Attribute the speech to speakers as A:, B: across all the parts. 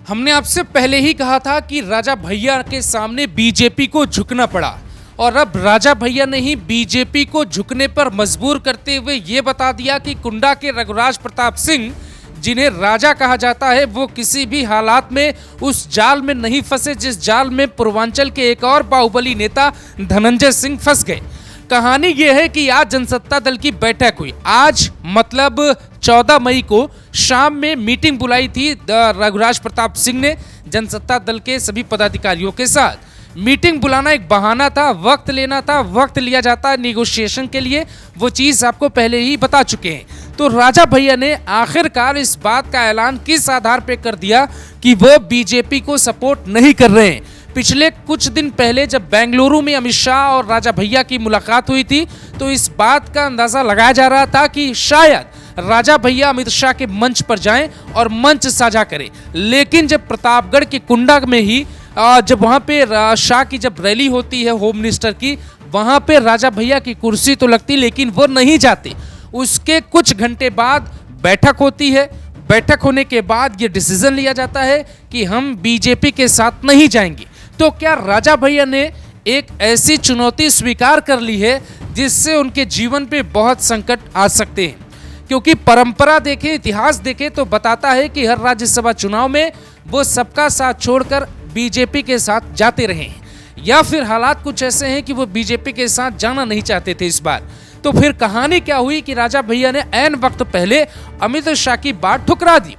A: हमने आपसे पहले ही कहा था कि राजा भैया के सामने बीजेपी को झुकना पड़ा और अब राजा भैया ने ही बीजेपी को झुकने पर मजबूर करते हुए ये बता दिया कि कुंडा के रघुराज प्रताप सिंह, जिन्हें राजा कहा जाता है, वो किसी भी हालात में उस जाल में नहीं फंसे जिस जाल में पूर्वांचल के एक और बाहुबली नेता धनंजय सिंह फंस गए। कहानी ये है कि आज जनसत्ता दल की बैठक हुई। आज मतलब 14 मई को शाम में मीटिंग बुलाई थी रघुराज प्रताप सिंह ने जनसत्ता दल के सभी पदाधिकारियों के साथ। मीटिंग बुलाना एक बहाना था, वक्त लेना था, वक्त लिया जाता है निगोशिएशन के लिए, वो चीज़ आपको पहले ही बता चुके हैं। तो राजा भैया ने आखिरकार इस बात का ऐलान किस आधार पे कर दिया कि वो बीजेपी को सपोर्ट नहीं कर रहे हैं। पिछले कुछ दिन पहले जब बेंगलुरु में अमित शाह और राजा भैया की मुलाकात हुई थी तो इस बात का अंदाजा लगाया जा रहा था कि शायद राजा भैया अमित शाह के मंच पर जाएं और मंच साझा करें। लेकिन जब प्रतापगढ़ के कुंडा में ही जब वहां पे शाह की जब रैली होती है होम मिनिस्टर की, वहां पे राजा भैया की कुर्सी तो लगती लेकिन वो नहीं जाते। उसके कुछ घंटे बाद बैठक होती है। बैठक होने के बाद ये डिसीजन लिया जाता है कि हम बीजेपी के साथ नहीं जाएंगे। तो क्या राजा भैया ने एक ऐसी चुनौती स्वीकार कर ली है जिससे उनके जीवन पे बहुत संकट आ सकते हैं? क्योंकि परंपरा देखें, इतिहास देखें तो बताता है कि हर राज्यसभा चुनाव में वो सबका साथ छोड़कर बीजेपी के साथ जाते रहे हैं, या फिर हालात कुछ ऐसे हैं कि वो बीजेपी के साथ जाना नहीं चाहते थे इस बार। तो फिर कहानी क्या हुई कि राजा भैया ने ऐन वक्त पहले अमित शाह की बात ठुकरा दी।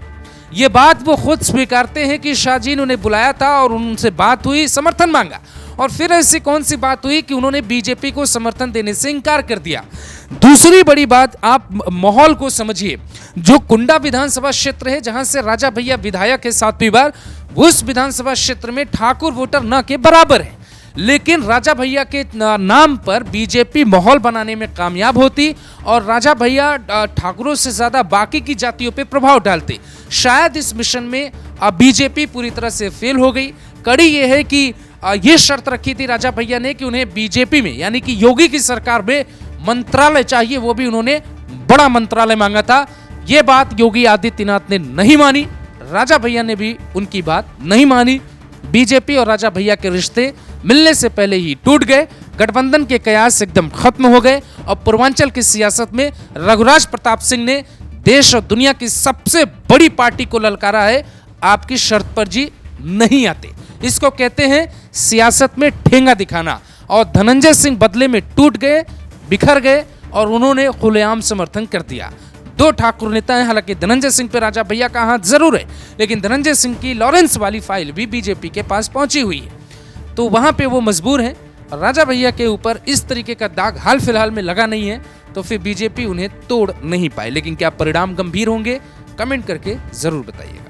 A: ये बात वो खुद स्वीकारते हैं कि शाह जी ने उन्हें बुलाया था और उनसे बात हुई, समर्थन मांगा, और फिर ऐसी कौन सी बात हुई कि उन्होंने बीजेपी को समर्थन देने से इनकार कर दिया। दूसरी बड़ी बात, आप माहौल को समझिए। जो कुंडा विधानसभा क्षेत्र है जहां से राजा भैया विधायक है 7वीं बार, उस विधानसभा क्षेत्र में ठाकुर वोटर न के बराबर है। लेकिन राजा भैया के नाम पर बीजेपी माहौल बनाने में कामयाब होती और राजा भैया ठाकुरों से ज्यादा बाकी की जातियों पे प्रभाव डालते। शायद इस मिशन में बीजेपी पूरी तरह से फेल हो गई। कड़ी ये है कि ये शर्त रखी थी राजा भैया ने कि उन्हें बीजेपी में यानी कि योगी की सरकार में मंत्रालय चाहिए, वो भी उन्होंने बड़ा मंत्रालय मांगा था। ये बात योगी आदित्यनाथ ने नहीं मानी, राजा भैया ने भी उनकी बात नहीं मानी। बीजेपी और राजा भैया के रिश्ते मिलने से पहले ही टूट गए, गठबंधन के कयास एकदम खत्म हो गए और पूर्वांचल की सियासत में रघुराज प्रताप सिंह ने देश और दुनिया की सबसे बड़ी पार्टी को ललकारा है, आपकी शर्त पर जी नहीं आते। इसको कहते हैं सियासत में ठेंगा दिखाना। और धनंजय सिंह बदले में टूट गए, बिखर गए और उन्होंने खुलेआम समर्थन कर दिया। 2 ठाकुर नेता हैं, हालांकि धनंजय सिंह पे राजा भैया का हाथ जरूर है, लेकिन धनंजय सिंह की लॉरेंस वाली फाइल भी बीजेपी के पास पहुंची हुई है, तो वहां पे वो मजबूर हैं। राजा भैया के ऊपर इस तरीके का दाग हाल फिलहाल में लगा नहीं है, तो फिर बीजेपी उन्हें तोड़ नहीं पाए। लेकिन क्या परिणाम गंभीर होंगे? कमेंट करके जरूर बताइएगा।